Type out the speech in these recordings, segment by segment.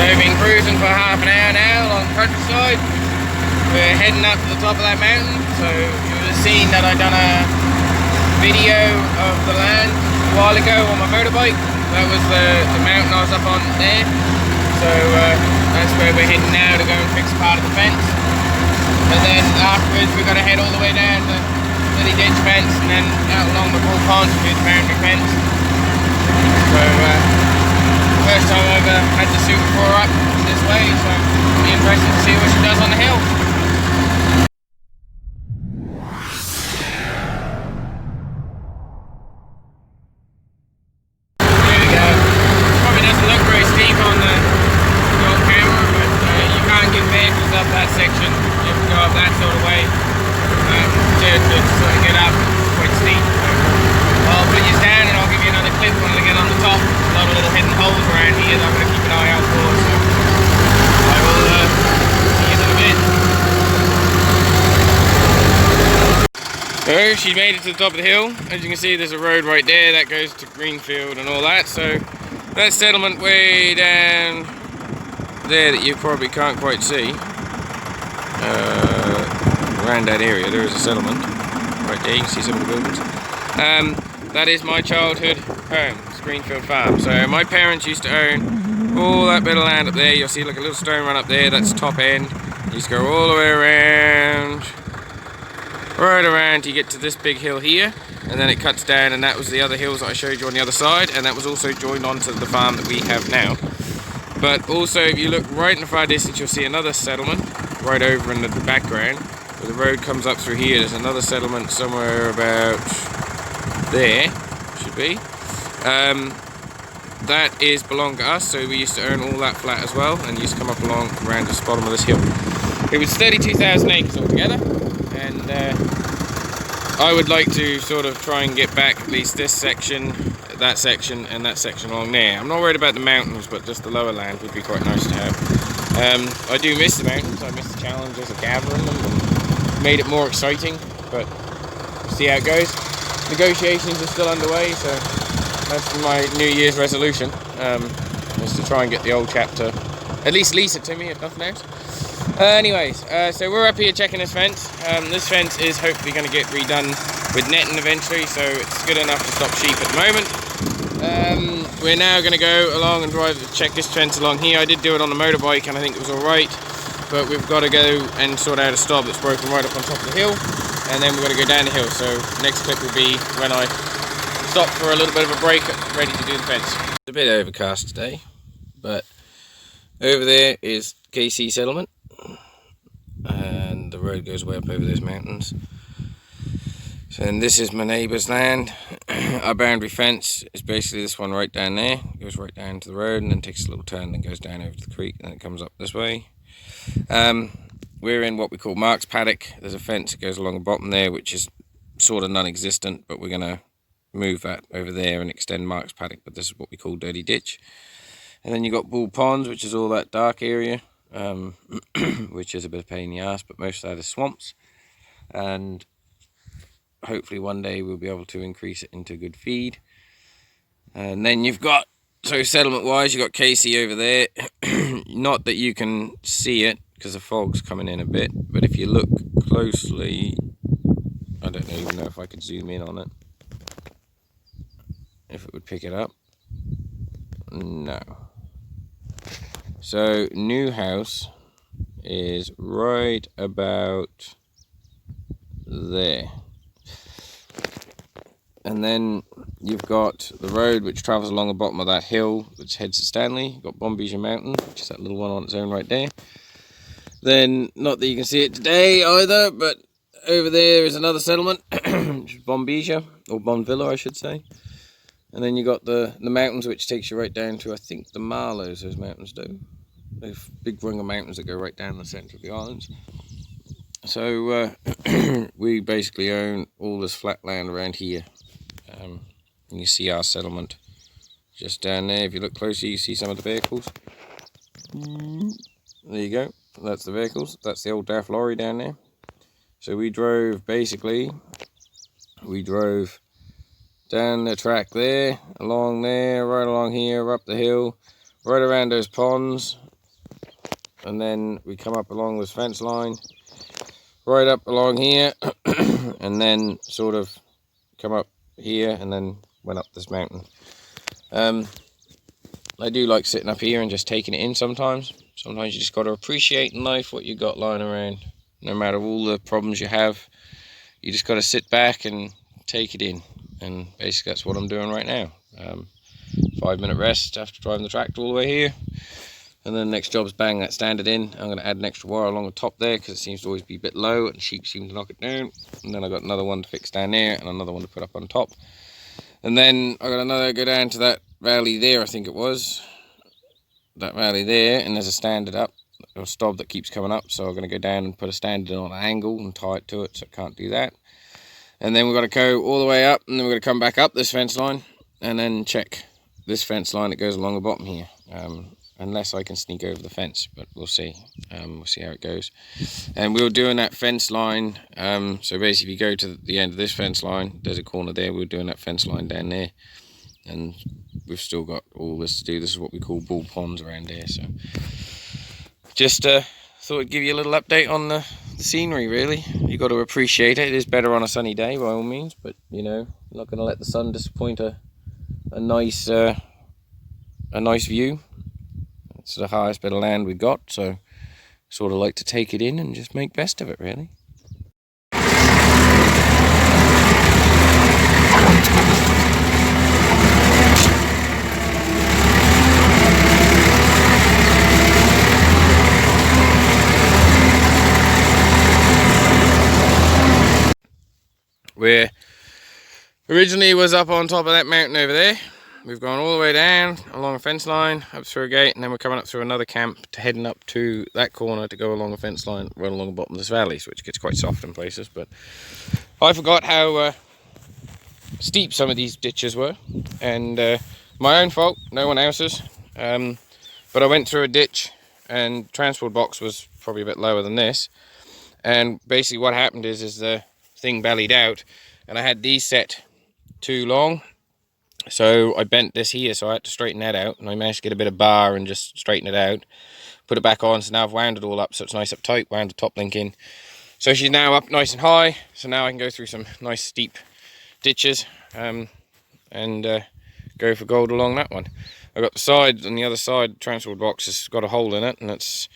I've been cruising for half an hour now along the countryside. We're heading up to the top of that mountain, so you would have seen that I done a video of the land a while ago on my motorbike. That was the mountain I was up on there. So that's where we're heading now to go and fix part of the fence. And then afterwards we've got to head all the way down the little ditch fence and then out along the bull pond to do the boundary fence. So first time I've ever had the Super 4 up this way, so it'll be interesting to see what she does on the hill. There we go. Probably doesn't look very steep on the old camera, but you can't get vehicles up that section. You have to go up that sort of way to sort of get up. It's quite steep. So I'll put you down and I'll give you another clip when I get on the top. A lot of little hidden holes around here that I'm going to keep an eye out for, so I will see you in a bit. So she's made it to the top of the hill. As you can see, there's a road right there that goes to Greenfield and all that. So that settlement way down there that you probably can't quite see, around that area there is a settlement right there. You can see some of the buildings. That is my childhood home, Greenfield Farm. So my parents used to own all that bit of land up there. You'll see like a little stone run up there, that's top end. You just go all the way around, right around till you get to this big hill here, and then it cuts down, and that was the other hills that I showed you on the other side, and that was also joined onto the farm that we have now. But also if you look right in the far distance, you'll see another settlement right over in the background where the road comes up through here. There's another settlement somewhere about there, should be. That is belonged to us, so we used to own all that flat as well, and used to come up along around the bottom of this hill. It was 32,000 acres altogether, and I would like to sort of try and get back at least this section, that section, and that section along there. I'm not worried about the mountains, but just the lower land would be quite nice to have. I do miss the mountains. I miss the challenges of gathering them, and made it more exciting, but we'll see how it goes. Negotiations are still underway, so that's my New Year's resolution, is to try and get the old chap to at least lease it to me, if nothing else. Anyways, so we're up here checking this fence. This fence is hopefully going to get redone with netting eventually, so it's good enough to stop sheep at the moment. We're now going to go along and check this fence along here. I did do it on the motorbike and I think it was alright, but we've got to go and sort out a stub that's broken right up on top of the hill, and then we're going to go down the hill. So next clip will be when I stop for a little bit of a break, ready to do the fence. It's a bit overcast today, but over there is KC settlement, and the road goes way up over those mountains. So then this is my neighbour's land. Our boundary fence is basically this one right down there. It goes right down to the road and then takes a little turn and goes down over to the creek, and it comes up this way. We're in what we call Mark's paddock. There's a fence that goes along the bottom there, which is sort of non-existent, but we're going to move that over there and extend Mark's paddock, but this is what we call Dirty Ditch. And then you've got Bull Ponds, which is all that dark area, which is a bit of a pain in the ass, but most of that is swamps. And hopefully one day we'll be able to increase it into good feed. And then you've got, so settlement-wise, you've got Casey over there. Not that you can see it, because the fog's coming in a bit, but if you look closely, I don't even know if I could zoom in on it, if it would pick it up. No. So new house is right about there, and then you've got the road which travels along the bottom of that hill which heads to Stanley. You've got Bombija Mountain, which is that little one on its own right there. Then, not that you can see it today either, but over there is another settlement, which is Bombija, or Bonvilla I should say. And then you got the mountains, which takes you right down to, I think, the Marlows, those mountains do. They've big ring of mountains that go right down the centre of the islands. So we basically own all this flat land around here. And you see our settlement just down there. If you look closely, you see some of the vehicles. There you go. That's the vehicles. That's the old DAF lorry down there. So we drove, basically, down the track there, along there, right along here, up the hill, right around those ponds, and then we come up along this fence line, right up along here, and then sort of come up here, and then went up this mountain. I do like sitting up here and just taking it in sometimes. Sometimes you just got to appreciate in life what you got lying around. No matter all the problems you have, you just got to sit back and take it in. And basically that's what I'm doing right now. 5-minute rest after driving the tractor all the way here. And then the next job is bang that standard in. I'm going to add an extra wire along the top there because it seems to always be a bit low and sheep seem to knock it down. And then I've got another one to fix down there and another one to put up on top. And then I got another go down to that valley there, I think it was. That valley there, and there's a standard up, or stop that keeps coming up. So I'm going to go down and put a standard on an angle and tie it to it, so I can't do that. And then we've got to go all the way up, and then we're going to come back up this fence line, and then check this fence line that goes along the bottom here. Unless I can sneak over the fence, but we'll see. We'll see how it goes. And we were doing that fence line. So basically, if you go to the end of this fence line, there's a corner there. We were doing that fence line down there, and we've still got all this to do. This is what we call bull ponds around here. So just thought I'd give you a little update on the scenery. Really, you got to appreciate it. It is better on a sunny day by all means, but you know, I'm not going to let the sun disappoint a nice view. It's the highest bit of land we got, so sort of like to take it in and just make best of it, really. Where originally was up on top of that mountain over there. We've gone all the way down along a fence line, up through a gate, and then we're coming up through another camp to heading up to that corner to go along a fence line, right along the bottom of this valley, which gets quite soft in places. But I forgot how steep some of these ditches were, and my own fault, no one else's. But I went through a ditch, and transport box was probably a bit lower than this. And basically what happened is the thing bellied out, and I had these set too long. So I bent this here, so I had to straighten that out, and I managed to get a bit of bar and just straighten it out, put it back on. So now I've wound it all up so it's nice up tight, wound the top link in, so she's now up nice and high. So now I can go through some nice steep ditches and go for gold along that one. I've got the side, on the other side, the transport box has got a hole in it, and it's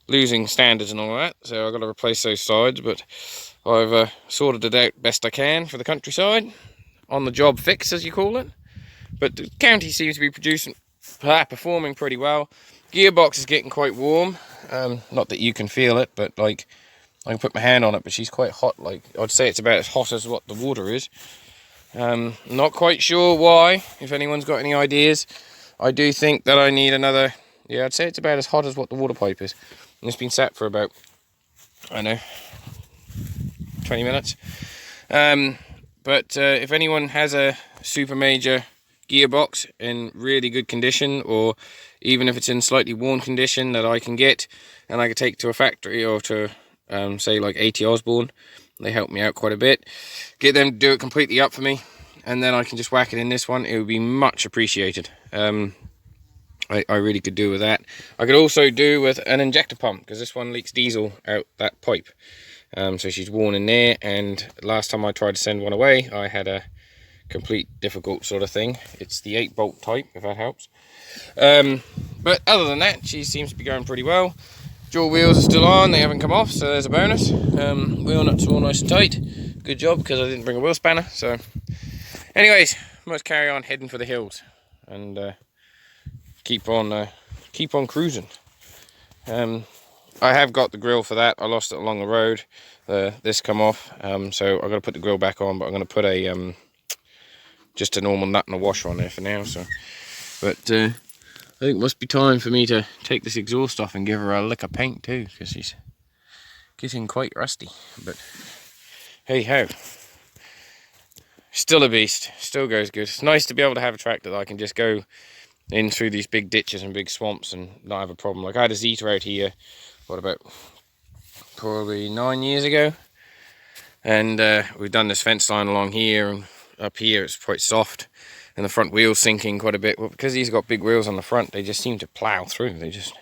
losing standards and all that, so I've got to replace those sides. But I've sorted it out best I can for the countryside, on the job fix as you call it. But the county seems to be performing pretty well. Gearbox is getting quite warm. Not that you can feel it, but like I can put my hand on it, but she's quite hot. Like I'd say it's about as hot as what the water is. Not quite sure why. If anyone's got any ideas, I do think that I need another. Yeah, I'd say it's about as hot as what the water pipe is. And it's been sat for about, I don't know, 20 minutes. But if anyone has a super major gearbox in really good condition, or even if it's in slightly worn condition that I can get and I can take to a factory or to say like AT Osborne, they help me out quite a bit, get them to do it completely up for me, and then I can just whack it in this one, it would be much appreciated. I really could do with that. I could also do with an injector pump, because this one leaks diesel out that pipe. So she's worn in there, and last time I tried to send one away, I had a complete difficult sort of thing. It's the 8-bolt type, if that helps. But other than that, she seems to be going pretty well. Dual wheels are still on, they haven't come off, so there's a bonus. Wheel nuts are all nice and tight. Good job, because I didn't bring a wheel spanner. So anyways, let's carry on heading for the hills and keep on cruising. I have got the grill for that. I lost it along the road. This come off, so I've got to put the grill back on, but I'm going to put a just a normal nut and a washer on there for now. So, but I think it must be time for me to take this exhaust off and give her a lick of paint too, because she's getting quite rusty. But hey ho, still a beast, still goes good. It's nice to be able to have a tractor that I can just go in through these big ditches and big swamps and not have a problem. Like I had a Zeta out here, what, about probably 9 years ago, and we've done this fence line along here, and up here it's quite soft, and the front wheel's sinking quite a bit. Well, because these got big wheels on the front, they just seem to plow through. They just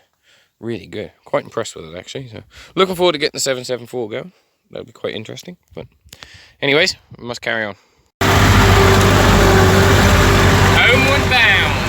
really good. Quite impressed with it, actually. So looking forward to getting the 774 going. That'll be quite interesting. But anyways, we must carry on. Homeward bound.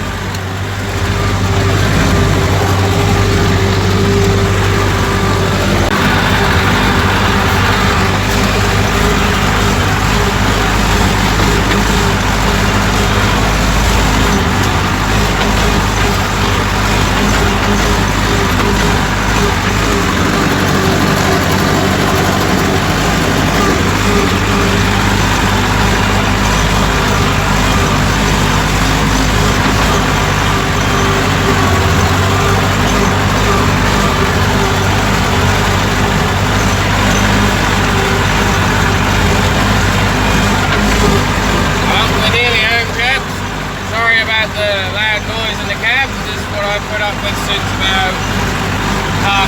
I put up with since about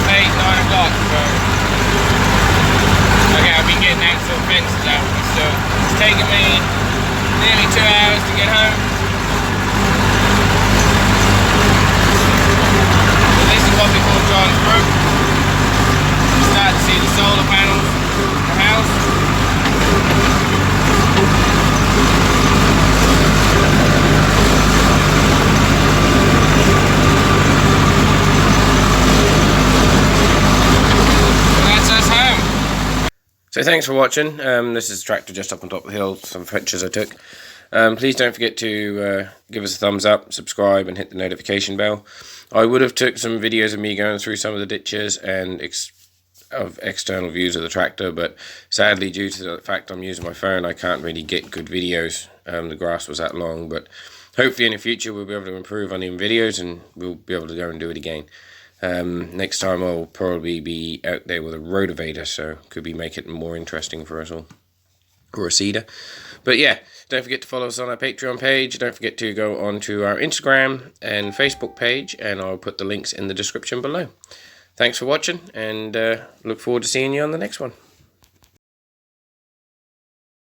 8:30, 9 o'clock. So okay, I've been getting actual fences out, but still, it's taken me nearly 2 hours to get home. So this is what we call John's roof. You start to see the solar panels of the house. So thanks for watching. This is the tractor just up on top of the hill, some pictures I took. Please don't forget to give us a thumbs up, subscribe and hit the notification bell. I would have took some videos of me going through some of the ditches and external views of the tractor, but sadly due to the fact I'm using my phone I can't really get good videos. The grass was that long, but hopefully in the future we'll be able to improve on the videos and we'll be able to go and do it again. Next time I'll probably be out there with a rotavator, so could be make it more interesting for us all, or a seeder. But yeah, don't forget to follow us on our Patreon page. Don't forget to go on to our Instagram and Facebook page, and I'll put the links in the description below. Thanks for watching, and look forward to seeing you on the next one.